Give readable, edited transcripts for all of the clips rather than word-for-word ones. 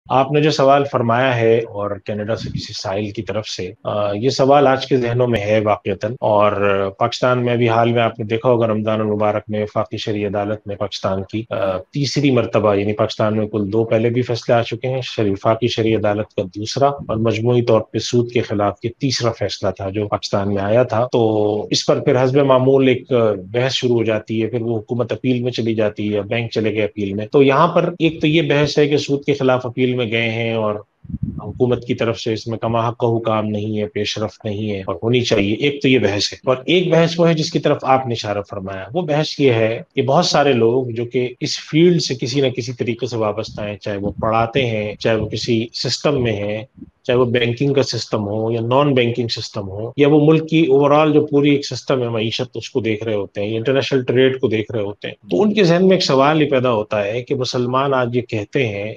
آپ نے جو سوال فرمایا ہے اور کینیڈا سے کسی سائل کی طرف سے، یہ سوال آج کے ذہنوں میں ہے واقعتاً، اور پاکستان میں ابھی حال میں آپ نے دیکھا ہوگا رمضان المبارک میں وفاقی شرعی عدالت میں پاکستان کی تیسری مرتبہ، یعنی پاکستان میں کل دو پہلے بھی فیصلے آ چکے ہیں، وفاقی شرعی عدالت کا دوسرا اور مجموعی طور پہ سود کے خلاف یہ تیسرا فیصلہ تھا جو پاکستان میں آیا تھا۔ تو اس پر پھر حسب معمول ایک بحث شروع ہو جاتی ہے، پھر وہ حکومت اپیل میں چلی جاتی ہے، بینک چلے گئے اپیل میں۔ تو یہاں پر ایک تو یہ بحث ہے کہ سود کے خلاف اپیل میں گئے ہیں اور حکومت کی طرف سے اس میں کما حق حکام نہیں ہے، پیش رفت نہیں ہے اور ہونی چاہیے، ایک تو یہ بحث ہے۔ اور ایک بحث وہ ہے جس کی طرف آپ نے اشارہ فرمایا، وہ بحث یہ ہے کہ بہت سارے لوگ جو کہ اس فیلڈ سے کسی نہ کسی طریقے سے وابستہ ہیں، چاہے وہ پڑھاتے ہیں، چاہے وہ کسی سسٹم میں ہیں، چاہے وہ بینکنگ کا سسٹم ہو یا نان بینکنگ سسٹم ہو، یا وہ ملک کی اوور آل جو پوری ایک سسٹم ہے معیشت اس کو دیکھ رہے ہوتے ہیں، انٹرنیشنل ٹریڈ کو دیکھ رہے ہوتے ہیں، تو ان کے ذہن میں ایک سوال ہی پیدا ہوتا ہے کہ مسلمان آج یہ کہتے ہیں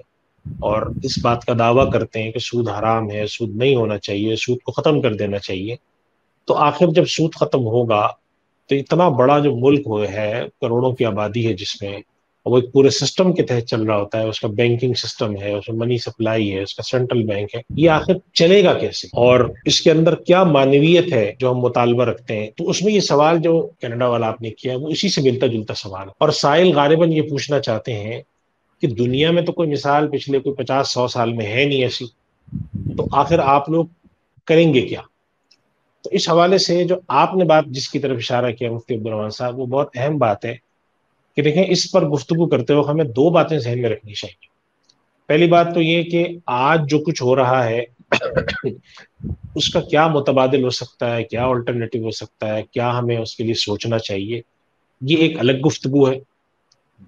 اور اس بات کا دعویٰ کرتے ہیں کہ سود حرام ہے، سود نہیں ہونا چاہیے، سود کو ختم کر دینا چاہیے، تو آخر جب سود ختم ہوگا تو اتنا بڑا جو ملک ہے، کروڑوں کی آبادی ہے جس میں، وہ ایک پورے سسٹم کے تحت چل رہا ہوتا ہے، اس کا بینکنگ سسٹم ہے، اس میں منی سپلائی ہے، اس کا سینٹرل بینک ہے، یہ آخر چلے گا کیسے اور اس کے اندر کیا معنویت ہے جو ہم مطالبہ رکھتے ہیں؟ تو اس میں یہ سوال جو کینیڈا والا آپ نے کیا ہے وہ اسی سے ملتا جلتا سوال ہے، اور سائل غالباً یہ پوچھنا چاہتے ہیں کہ دنیا میں تو کوئی مثال پچھلے کوئی 50 100 سال میں ہے نہیں ایسی، تو آخر آپ لوگ کریں گے کیا؟ تو اس حوالے سے جو آپ نے بات جس کی طرف اشارہ کیا مفتی عبدالرحمان صاحب، وہ بہت اہم بات ہے کہ دیکھیں اس پر گفتگو کرتے وقت ہمیں دو باتیں ذہن میں رکھنی چاہیے۔ پہلی بات تو یہ کہ آج جو کچھ ہو رہا ہے اس کا کیا متبادل ہو سکتا ہے، کیا الٹرنیٹو ہو سکتا ہے، کیا ہمیں اس کے لیے سوچنا چاہیے، یہ ایک الگ گفتگو ہے۔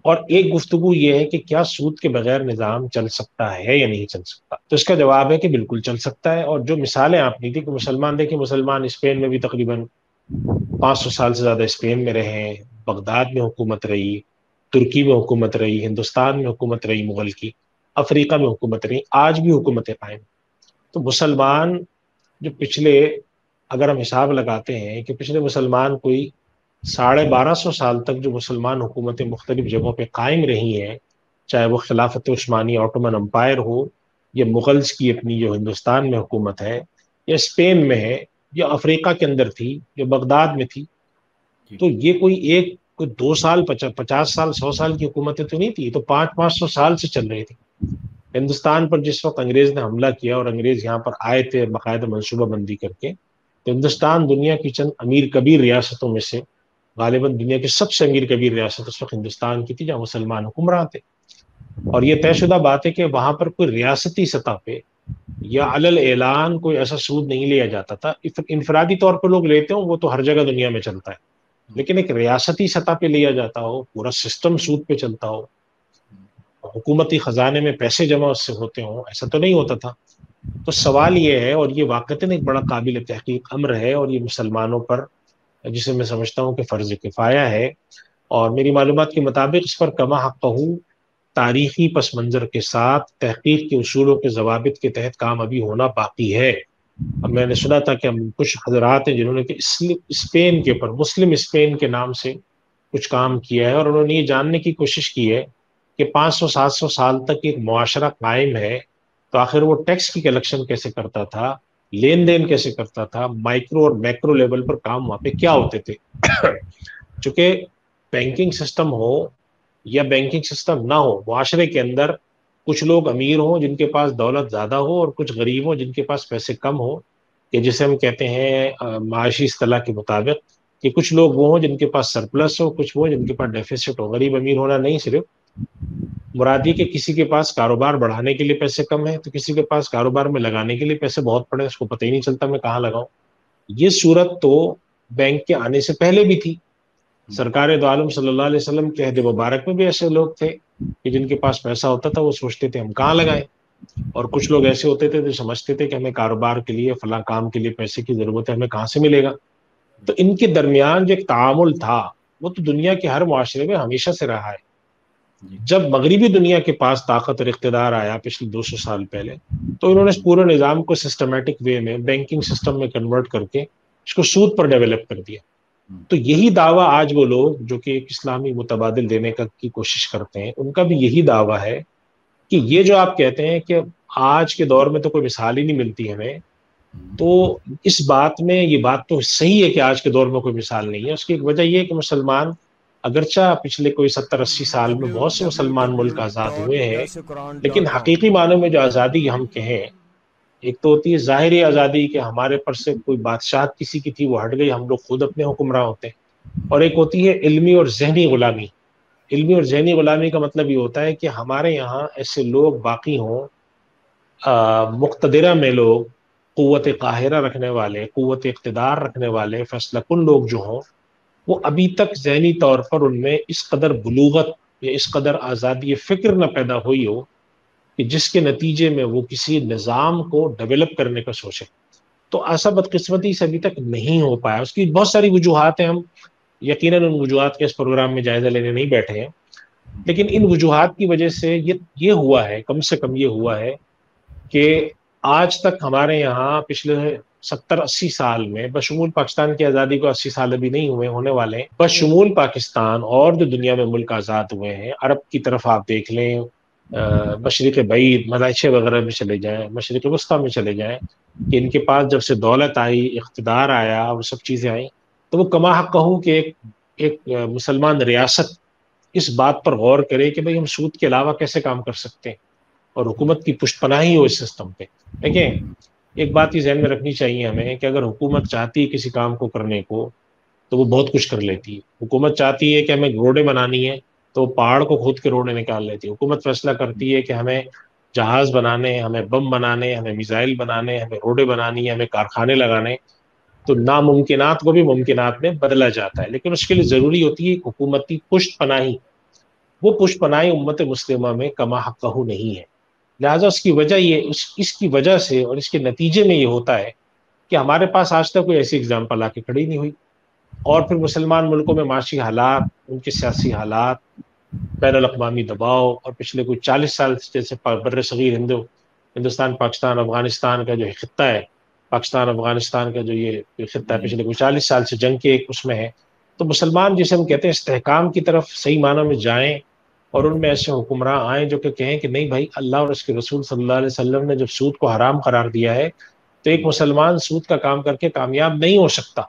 اور ایک گفتگو یہ ہے کہ کیا سود کے بغیر نظام چل سکتا ہے یا نہیں چل سکتا؟ تو اس کا جواب ہے کہ بالکل چل سکتا ہے، اور جو مثالیں آپ نے دی کہ مسلمان، دیکھیں مسلمان اسپین میں بھی تقریباً 500 سال سے زیادہ اسپین میں رہے ہیں، بغداد میں حکومت رہی، ترکی میں حکومت رہی، ہندوستان میں حکومت رہی مغل کی، افریقہ میں حکومت رہی، آج بھی حکومتیں قائم۔ تو مسلمان جو پچھلے، اگر ہم حساب لگاتے ہیں کہ پچھلے مسلمان کوئی 1250 سال تک جو مسلمان حکومتیں مختلف جگہوں پہ قائم رہی ہیں، چاہے وہ خلافت عثمانی آٹومن امپائر ہو، یا مغلز کی اپنی جو ہندوستان میں حکومت ہے، یا اسپین میں ہے، یا افریقہ کے اندر تھی، جو بغداد میں تھی، تو یہ کوئی 2 سال 50 سال 100 سال کی حکومتیں تو نہیں تھی، تو 500 500 سال سے چل رہی تھی۔ ہندوستان پر جس وقت انگریز نے حملہ کیا اور انگریز یہاں پر آئے تھے باقاعدہ منصوبہ بندی کر کے، تو ہندوستان دنیا کی چند امیر کبیر ریاستوں میں سے، غالباً دنیا کی سب سے امیر کبیر ریاست اس وقت ہندوستان کی تھی جہاں مسلمان حکمران تھے۔ اور یہ طے شدہ بات ہے کہ وہاں پر کوئی ریاستی سطح پہ یا علل اعلان کوئی ایسا سود نہیں لیا جاتا تھا، انفرادی طور پہ لوگ لیتے ہوں وہ تو ہر جگہ دنیا میں چلتا ہے، لیکن ایک ریاستی سطح پہ لیا جاتا ہو، پورا سسٹم سود پہ چلتا ہو، حکومتی خزانے میں پیسے جمع اس سے ہوتے ہوں، ایسا تو نہیں ہوتا تھا۔ تو سوال یہ ہے، اور یہ واقعتاً ایک بڑا قابل تحقیق امر ہے، اور یہ مسلمانوں پر، جسے میں سمجھتا ہوں کہ فرض کفایہ ہے، اور میری معلومات کے مطابق اس پر کما حقہ تاریخی پس منظر کے ساتھ تحقیق کے اصولوں کے ضوابط کے تحت کام ابھی ہونا باقی ہے۔ اب میں نے سنا تھا کہ ہم کچھ حضرات ہیں جنہوں نے کہ اسپین کے اوپر، مسلم اسپین کے نام سے کچھ کام کیا ہے، اور انہوں نے یہ جاننے کی کوشش کی ہے کہ 500 700 سال تک ایک معاشرہ قائم ہے تو آخر وہ ٹیکس کی کلیکشن کیسے کرتا تھا، لین دین کیسے کرتا تھا، مائکرو اور میکرو لیول پر کام وہاں پہ کیا ہوتے تھے۔ چونکہ بینکنگ سسٹم ہو یا بینکنگ سسٹم نہ ہو، معاشرے کے اندر کچھ لوگ امیر ہوں جن کے پاس دولت زیادہ ہو، اور کچھ غریب ہوں جن کے پاس پیسے کم ہو، کہ جسے ہم کہتے ہیں معاشی اصطلاح کے مطابق کہ کچھ لوگ وہ ہوں جن کے پاس سرپلس ہو، کچھ وہ جن کے پاس ڈیفیسٹ ہو۔ غریب امیر ہونا نہیں صرف مرادی کہ کسی کے پاس کاروبار بڑھانے کے لیے پیسے کم ہیں تو کسی کے پاس کاروبار میں لگانے کے لیے پیسے بہت پڑے، اس کو پتہ ہی نہیں چلتا میں کہاں لگاؤں۔ یہ صورت تو بینک کے آنے سے پہلے بھی تھی۔ سرکار دو عالم صلی اللہ علیہ وسلم کے عہد مبارک میں بھی ایسے لوگ تھے کہ جن کے پاس پیسہ ہوتا تھا وہ سوچتے تھے ہم کہاں لگائیں، اور کچھ لوگ ایسے ہوتے تھے جو سمجھتے تھے کہ ہمیں کاروبار کے لیے فلاں کام کے لیے پیسے کی ضرورت ہے، ہمیں کہاں سے ملے گا۔ تو ان کے درمیان جو ایک تعامل تھا وہ تو دنیا کے ہر معاشرے میں ہمیشہ سے رہا ہے۔ جب مغربی دنیا کے پاس طاقت اور اقتدار آیا پچھلے 200 سال پہلے، تو انہوں نے اس پورے نظام کو سسٹمیٹک وے میں بینکنگ سسٹم میں کنورٹ کر کے اس کو سود پر ڈیولپ کر دیا۔ تو یہی دعویٰ آج وہ لوگ جو کہ ایک اسلامی متبادل دینے کی کوشش کرتے ہیں، ان کا بھی یہی دعویٰ ہے کہ یہ جو آپ کہتے ہیں کہ آج کے دور میں تو کوئی مثال ہی نہیں ملتی ہمیں، تو اس بات میں یہ بات تو صحیح ہے کہ آج کے دور میں کوئی مثال نہیں ہے. اس کی ایک وجہ یہ ہے کہ مسلمان اگرچہ پچھلے کوئی 70-80 سال میں بہت سے مسلمان ملک آزاد ہوئے ہیں، لیکن حقیقی معنوں میں جو آزادی ہم کہیں، ایک تو ہوتی ہے ظاہری آزادی کہ ہمارے پر سے کوئی بادشاہت کسی کی تھی وہ ہٹ گئی، ہم لوگ خود اپنے حکمراں ہوتے ہیں، اور ایک ہوتی ہے علمی اور ذہنی غلامی. علمی اور ذہنی غلامی کا مطلب یہ ہوتا ہے کہ ہمارے یہاں ایسے لوگ باقی ہوں، مقتدرہ میں لوگ، قوت قاہرہ رکھنے والے، قوت اقتدار رکھنے والے، فیصلہ کن لوگ جو ہوں، وہ ابھی تک ذہنی طور پر ان میں اس قدر بلوغت یا اس قدر آزادی فکر نہ پیدا ہوئی ہو کہ جس کے نتیجے میں وہ کسی نظام کو ڈیولپ کرنے کا سوچے. تو ایسا بدقسمتی سے ابھی تک نہیں ہو پایا. اس کی بہت ساری وجوہات ہیں، ہم یقیناً ان وجوہات کے اس پروگرام میں جائزہ لینے نہیں بیٹھے ہیں، لیکن ان وجوہات کی وجہ سے یہ ہوا ہے، کم سے کم یہ ہوا ہے کہ آج تک ہمارے یہاں پچھلے 70-80 سال میں، بشمول پاکستان کی آزادی کو 80 سال ابھی نہیں ہونے والے ہیں، بشمول پاکستان اور جو دنیا میں ملک آزاد ہوئے ہیں، عرب کی طرف آپ دیکھ لیں، مشرق بعید، ملائیشیا وغیرہ میں چلے جائیں، مشرق وسطیٰ میں چلے جائیں، کہ ان کے پاس جب سے دولت آئی، اقتدار آیا، وہ سب چیزیں آئیں، تو وہ کما حق کہوں کہ ایک مسلمان ریاست اس بات پر غور کرے کہ بھئی ہم سود کے علاوہ کیسے کام کر سکتے ہیں، اور حکومت کی پشت پناہی ہو اس سسٹم پہ. دیکھیں، ایک بات یہ ذہن میں رکھنی چاہیے ہمیں کہ اگر حکومت چاہتی ہے کسی کام کو کرنے کو تو وہ بہت کچھ کر لیتی ہے. حکومت چاہتی ہے کہ ہمیں روڈیں بنانی ہے تو پہاڑ کو کھود کے روڈیں نکال لیتی ہے. حکومت فیصلہ کرتی ہے کہ ہمیں جہاز بنانے، ہمیں بم بنانے، ہمیں میزائل بنانے، ہمیں روڈیں بنانی ہے، ہمیں کارخانے لگانے، تو ناممکنات کو بھی ممکنات میں بدلا جاتا ہے. لیکن اس کے لیے ضروری ہوتی ہے حکومتی پشت پناہی. وہ پشت پناہی امت مسلمہ میں کما حقہ نہیں ہے. لہٰذا اس کی وجہ یہ، اس کی وجہ سے اور اس کے نتیجے میں یہ ہوتا ہے کہ ہمارے پاس آج تک کوئی ایسی اگزامپل آ کے کھڑی نہیں ہوئی. اور پھر مسلمان ملکوں میں معاشی حالات، ان کے سیاسی حالات، بین الاقوامی دباؤ، اور پچھلے کوئی 40 سال جیسے بر صغیر ہندوستان پاکستان افغانستان کا جو خطہ ہے، پاکستان افغانستان کا جو یہ خطہ ہے، پچھلے کوئی 40 سال سے جنگ کے ایک اس میں ہے. تو مسلمان جسے ہم کہتے ہیں استحکام کی طرف صحیح معنوں میں جائیں، اور ان میں ایسے حکمراں آئیں جو کہ کہیں کہ نہیں بھائی، اللہ اور اس کے رسول صلی اللہ علیہ وسلم نے جب سود کو حرام قرار دیا ہے تو ایک مسلمان سود کا کام کر کے کامیاب نہیں ہو سکتا.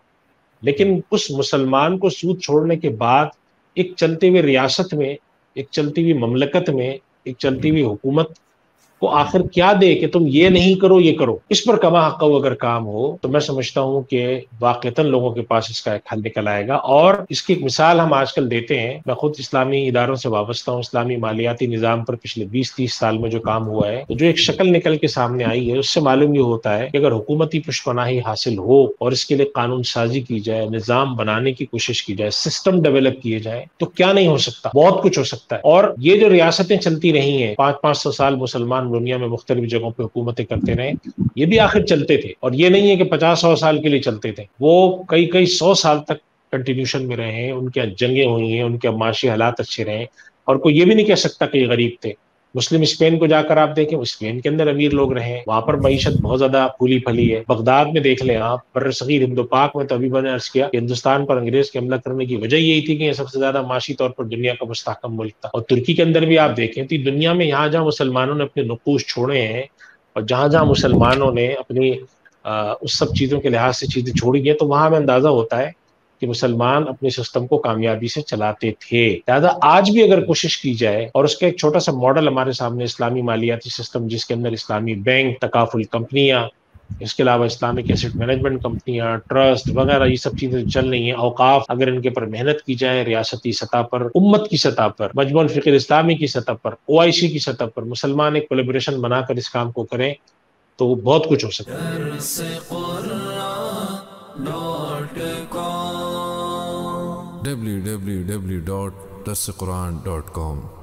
لیکن اس مسلمان کو سود چھوڑنے کے بعد ایک چلتی ہوئی ریاست میں، ایک چلتی ہوئی مملکت میں، ایک چلتی ہوئی حکومت کو آخر کیا دے کہ تم یہ نہیں کرو یہ کرو. اس پر کما حق اگر کام ہو تو میں سمجھتا ہوں کہ واقعتاً لوگوں کے پاس اس کا ایک حل نکل آئے گا. اور اس کی ایک مثال ہم آج کل دیتے ہیں. میں خود اسلامی اداروں سے وابستہ ہوں. اسلامی مالیاتی نظام پر پچھلے 20-30 سال میں جو کام ہوا ہے، تو جو ایک شکل نکل کے سامنے آئی ہے، اس سے معلوم یہ ہوتا ہے کہ اگر حکومتی پشت پناہی حاصل ہو اور اس کے لیے قانون سازی کی جائے، نظام بنانے کی کوشش کی جائے، سسٹم ڈیولپ کیے جائے، تو کیا نہیں ہو سکتا، بہت کچھ ہو سکتا ہے. اور یہ جو ریاستیں چلتی رہی ہیں، 500-500 سال مسلمان دنیا میں مختلف جگہوں پہ حکومتیں کرتے رہے، یہ بھی آخر چلتے تھے. اور یہ نہیں ہے کہ 50-100 سال کے لیے چلتے تھے، وہ کئی 100 سال تک کنٹینیوشن میں رہے ہیں. ان کے جنگیں ہوئی ہیں، ان کے معاشی حالات اچھے رہے، اور کوئی یہ بھی نہیں کہہ سکتا کہ یہ غریب تھے. مسلم اسپین کو جا کر آپ دیکھیں، اسپین کے اندر امیر لوگ رہے ہیں، وہاں پر معیشت بہت زیادہ پھولی پھلی ہے. بغداد میں دیکھ لیں آپ، بر صغیر ہند و پاک میں، تو ابھی میں نے عرض کیا کہ ہندوستان پر انگریز کے حملہ کرنے کی وجہ یہی تھی کہ یہ سب سے زیادہ معاشی طور پر دنیا کا مستحکم ملک تھا. اور ترکی کے اندر بھی آپ دیکھیں تو دنیا میں یہاں جہاں مسلمانوں نے اپنے نقوش چھوڑے ہیں، اور جہاں جہاں مسلمانوں نے اپنی اس سب چیزوں کے لحاظ سے چیزیں چھوڑی ہیں، تو وہاں ہمیں اندازہ ہوتا ہے کہ مسلمان اپنے سسٹم کو کامیابی سے چلاتے تھے. لہٰذا آج بھی اگر کوشش کی جائے، اور اس کا ایک چھوٹا سا ماڈل ہمارے سامنے اسلامی مالیاتی سسٹم، جس کے اندر اسلامی بینک، تکافل کمپنیاں، اس کے علاوہ اسلامک ایسٹ مینجمنٹ کمپنیاں، ٹرسٹ وغیرہ، یہ سب چیزیں چل رہی ہیں. اوقاف، اگر ان کے پر محنت کی جائے، ریاستی سطح پر، امت کی سطح پر، مجموع الفقہ اسلامی کی سطح پر، OIC کی سطح پر، مسلمان ایک کولیبریشن بنا کر اس کام کو کریں تو بہت کچھ ہو سکتا ہے. www.darsequran.com